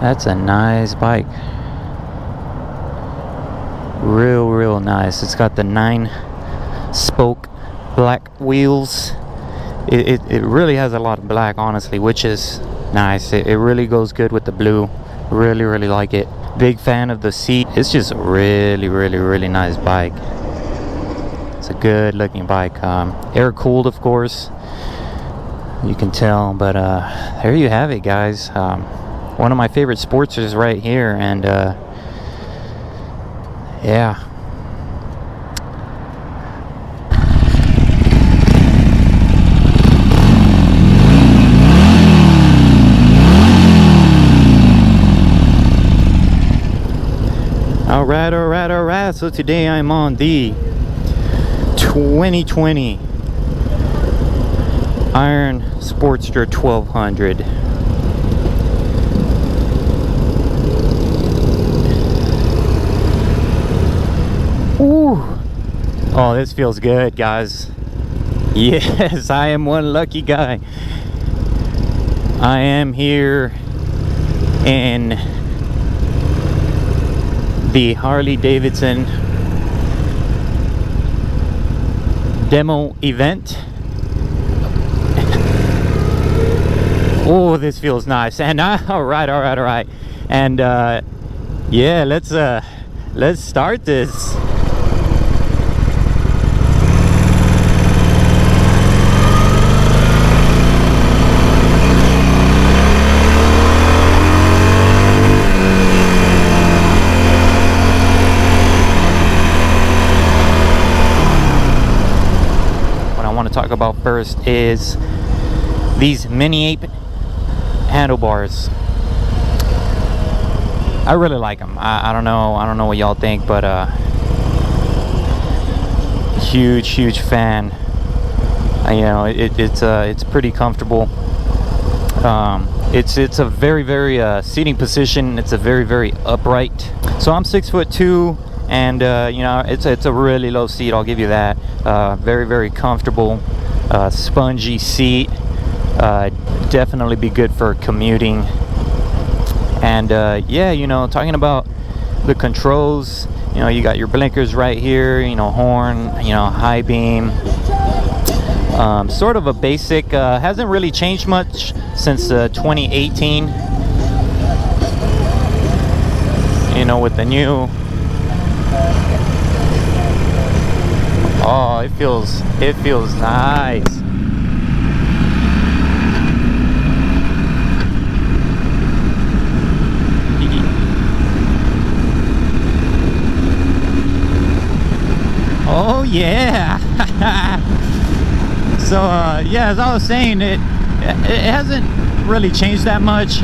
That's a nice bike. Real nice. It's got the 9-spoke black wheels. It really has a lot of black, honestly, which is nice. It really goes good with the blue. Really like it. Big fan of the seat. It's just a really nice bike. It's a good looking bike. Air cooled, of course, you can tell. But there you have it, guys. One of my favorite Sportsters right here. And yeah. Alright. So today I'm on the 2020 Iron Sportster 1200. Ooh. Oh, this feels good, guys. Yes, I am one lucky guy. I am here in the Harley Davidson demo event. Oh, this feels nice. And all right. And yeah, let's start this. Talk about first is these Mini-Ape handlebars. I really like them. I don't know what y'all think, but huge fan. You know, it's pretty comfortable. It's a very seating position. It's a very upright. So I'm 6'2", and you know, it's a really low seat, I'll give you that. Very comfortable, spongy seat. Definitely be good for commuting. And yeah, you know, talking about the controls, you know, you got your blinkers right here, you know, horn, you know, high beam. Sort of a basic, hasn't really changed much since 2018. You know, with the new. Oh, it feels nice. Oh yeah. So yeah, as I was saying, it hasn't really changed that much.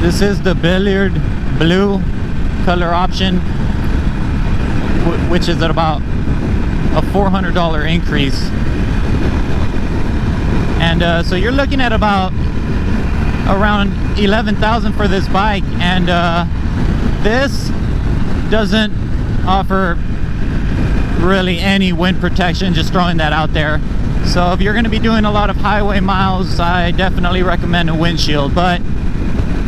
This is the billiard blue color option, which is at about a $400 increase. And so you're looking at about around $11,000 for this bike. And this doesn't offer really any wind protection, just throwing that out there. So if you're going to be doing a lot of highway miles, I definitely recommend a windshield. But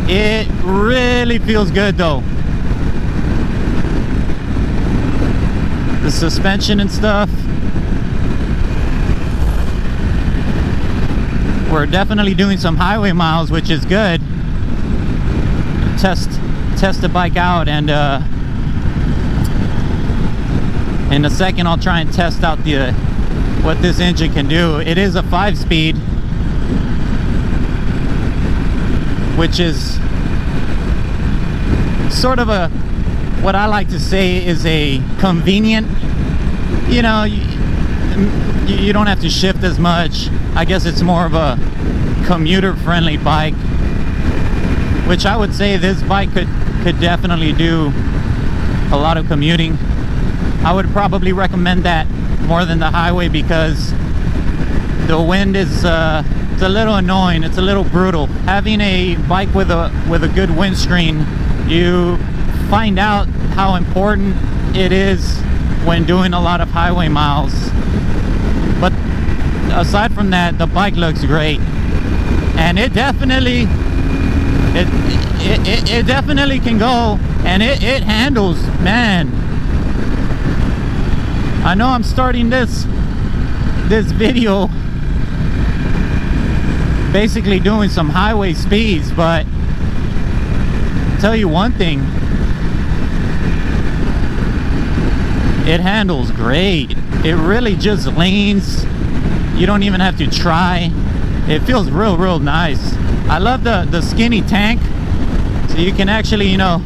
it really feels good though. The suspension and stuff. We're definitely doing some highway miles, which is good. Test the bike out, and in a second I'll try and test out what this engine can do. It is a 5-speed, which is sort of what I like to say is a convenient, you know, you don't have to shift as much. I guess it's more of a commuter friendly bike, which I would say this bike could definitely do a lot of commuting. I would probably recommend that more than the highway, because the wind is it's a little annoying, it's a little brutal. Having a bike with a good windscreen, you find out how important it is when doing a lot of highway miles. But aside from that, the bike looks great, and it definitely it definitely can go, and it handles, man. I know I'm starting this video basically doing some highway speeds, but I'll tell you one thing, it handles great. It really just leans. You don't even have to try. It feels real nice. I love the skinny tank, so you can actually, you know,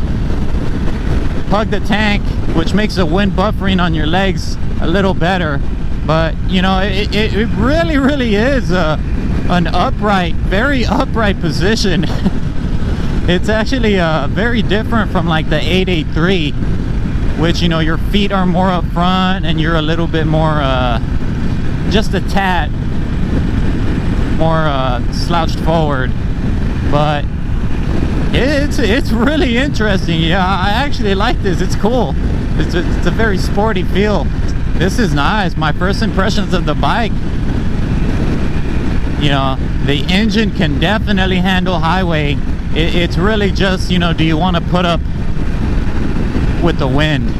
plug the tank, which makes the wind buffering on your legs a little better. But you know, it really is an upright, very upright position. It's actually very different from like the 883, which, you know, your feet are more up front and you're a little bit more just a tad more slouched forward. But it's really interesting. Yeah, I actually like this. It's cool. It's a very sporty feel. This is nice. My first impressions of the bike, you know, the engine can definitely handle highway. It's really just, you know, do you want to put up with the wind?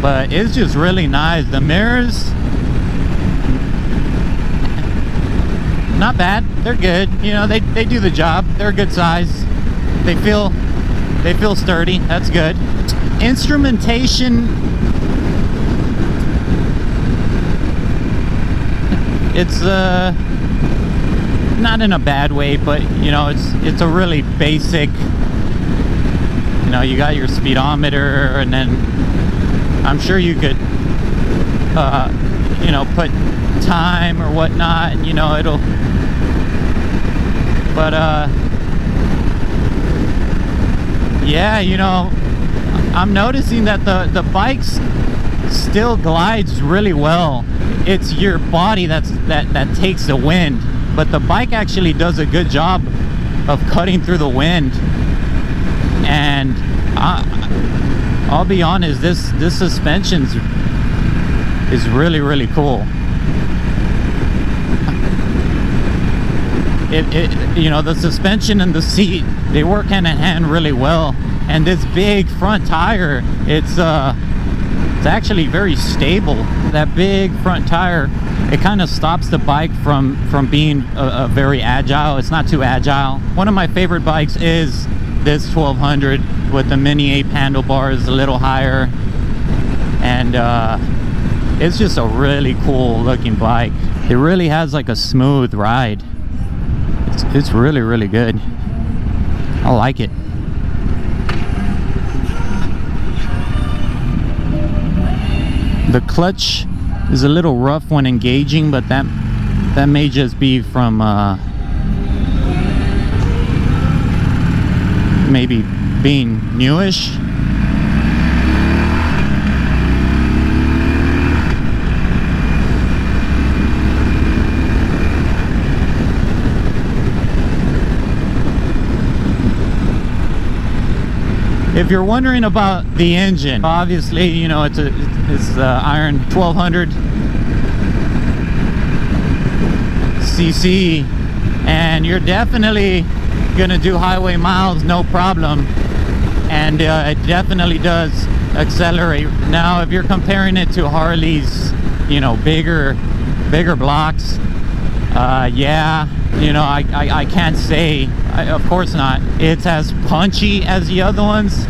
But it's just really nice. The mirrors, not bad. They're good. You know, they do the job. They're a good size. They feel sturdy. That's good. Instrumentation, it's not in a bad way, but you know, it's a really basic, you know, you got your speedometer, and then I'm sure you could you know, put time or whatnot, and you know, it'll, but yeah, you know, I'm noticing that the bikes still glides really well. It's your body that takes the wind, but the bike actually does a good job of cutting through the wind. And I'll be honest, this suspension is really cool. You know, the suspension and the seat, they work hand in hand really well. And this big front tire, it's actually very stable. That big front tire, it kind of stops the bike from being a very agile. It's not too agile. One of my favorite bikes is this 1200 with the Mini-Ape handlebars a little higher, and it's just a really cool looking bike. It really has like a smooth ride. It's really good. I like it. The clutch is a little rough when engaging, but that may just be from maybe being newish. If you're wondering about the engine, obviously, you know, it's iron 1200 cc, and you're definitely gonna do highway miles no problem, and it definitely does accelerate. Now, if you're comparing it to Harley's, you know, bigger blocks, yeah, you know, I can't say, of course not, it's as punchy as the other ones.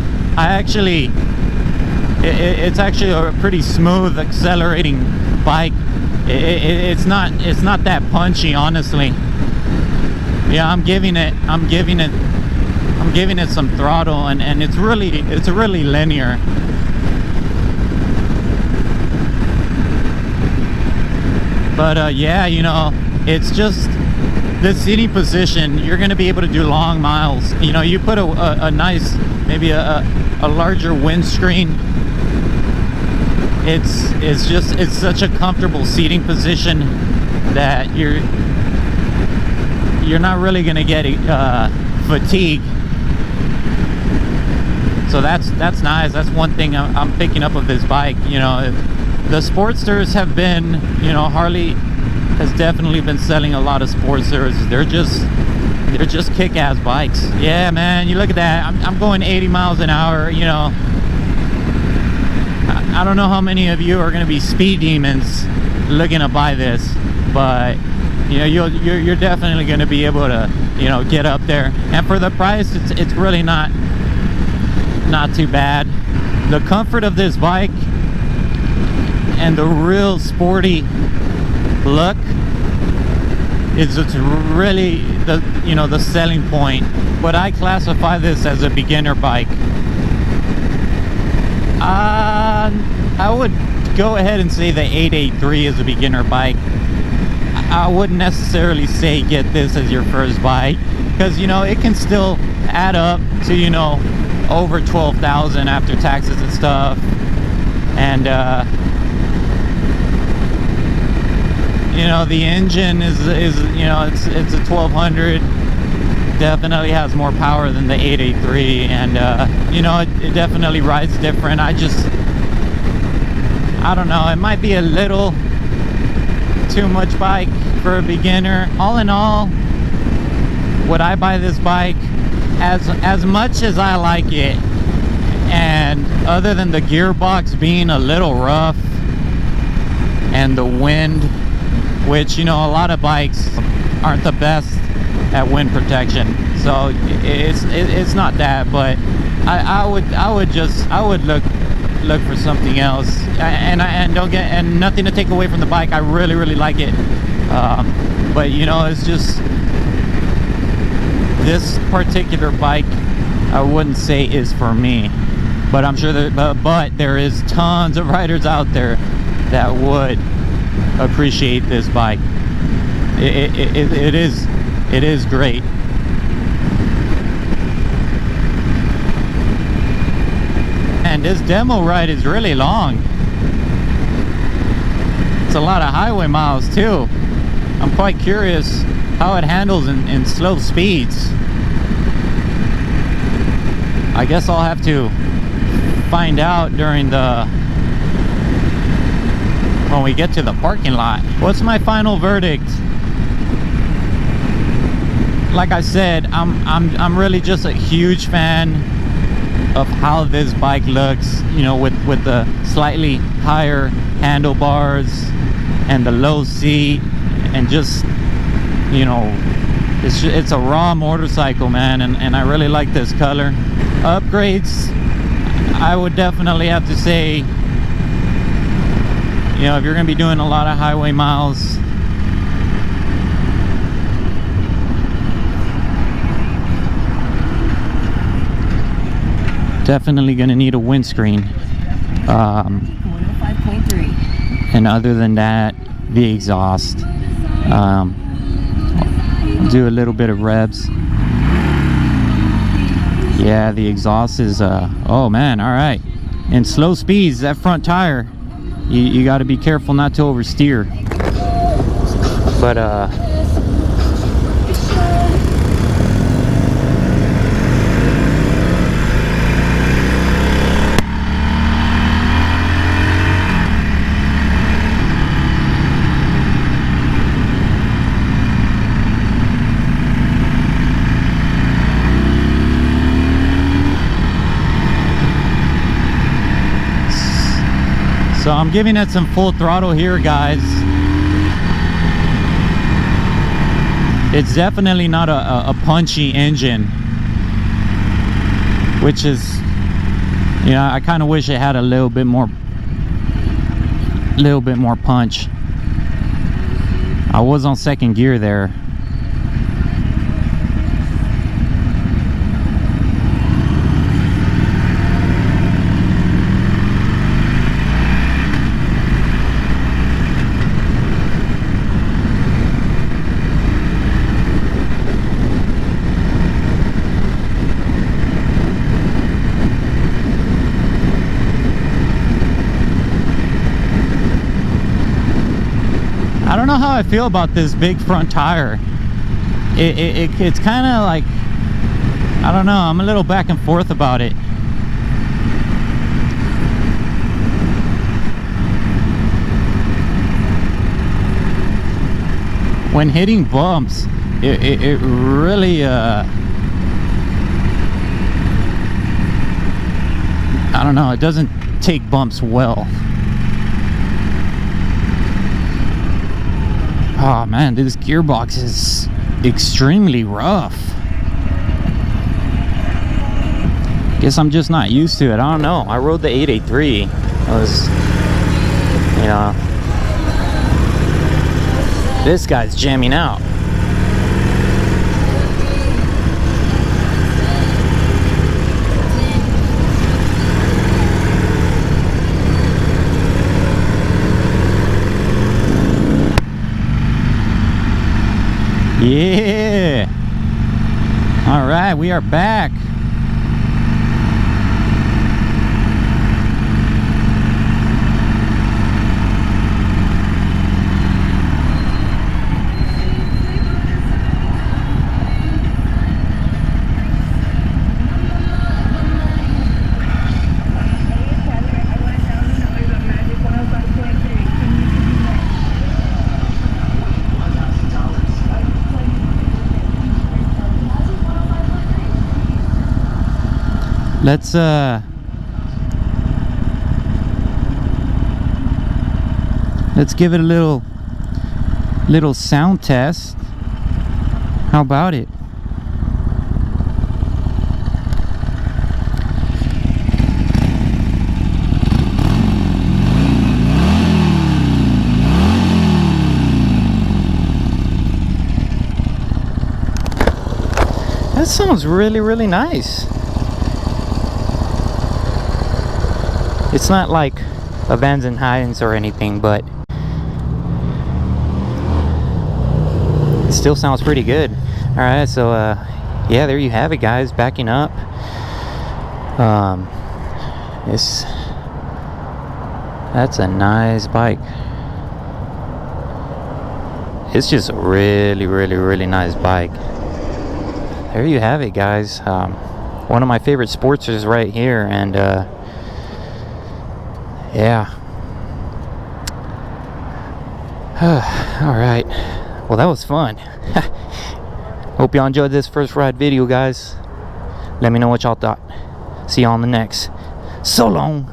It's actually a pretty smooth accelerating bike. It's not that punchy, honestly. Yeah, I'm giving it some throttle, and it's really linear. But yeah, you know, it's just the seating position. You're going to be able to do long miles. You know, you put a nice, maybe a larger windscreen. It's such a comfortable seating position that you're not really going to get fatigue. So that's nice. That's one thing I'm picking up of this bike. You know, the Sportsters have been, you know, Harley has definitely been selling a lot of Sportsters. They're just kick-ass bikes. Yeah, man, you look at that. I'm going 80 miles an hour, you know. I don't know how many of you are going to be speed demons looking to buy this, but you know, you're definitely going to be able to, you know, get up there. And for the price, it's really not too bad. The comfort of this bike and the real sporty look is it's really the, you know, the selling point. But I classify this as a beginner bike. I would go ahead and say the 883 is a beginner bike. I wouldn't necessarily say get this as your first bike, because, you know, it can still add up to, you know, over 12,000 after taxes and stuff. And you know, the engine is you know, it's a 1200. Definitely has more power than the 883, and you know, it definitely rides different. I don't know, it might be a little too much bike for a beginner. All in all, would I buy this bike? As much as I like it, and other than the gearbox being a little rough and the wind, which, you know, a lot of bikes aren't the best at wind protection, so it's not that, but I would look for something else. And don't get, and nothing to take away from the bike, I really like it, but you know, it's just this particular bike I wouldn't say is for me. But I'm sure that but there is tons of riders out there that would appreciate this bike. It is great. And this demo ride is really long. It's a lot of highway miles too. I'm quite curious how it handles in slow speeds. I guess I'll have to find out when we get to the parking lot. What's my final verdict? Like I said, I'm really just a huge fan of how this bike looks, you know, with the slightly higher handlebars and the low seat, and just, you know, it's a raw motorcycle, man, and I really like this color. Upgrades, I would definitely have to say, you know, if you're gonna be doing a lot of highway miles, definitely gonna need a windscreen. 105.3. And other than that, the exhaust. Do a little bit of revs. Yeah, the exhaust is oh man, all right. In slow speeds, that front tire, you got to be careful not to oversteer. But so I'm giving it some full throttle here, guys. It's definitely not a punchy engine, which is, you know, I kind of wish it had a little bit more punch. I was on second gear there. I don't know how I feel about this big front tire. It's kind of like, I don't know, I'm a little back and forth about it. when hitting bumps, it really I don't know, it doesn't take bumps well. Oh man, this gearbox is extremely rough. Guess I'm just not used to it. I don't know. I rode the 883. It was, you know, this guy's jamming out. Yeah. All right, we are back. Let's give it a little sound test. How about it? That sounds really, really nice. It's not like a Vans and Heinz or anything, but it still sounds pretty good. All right, so yeah, there you have it, guys. Backing up. That's a nice bike. It's just a really, really, really nice bike. There you have it, guys. One of my favorite Sportsters right here, and yeah. All right. Well, that was fun. Hope y'all enjoyed this first ride video, guys. Let me know what y'all thought. See y'all on the next. So long.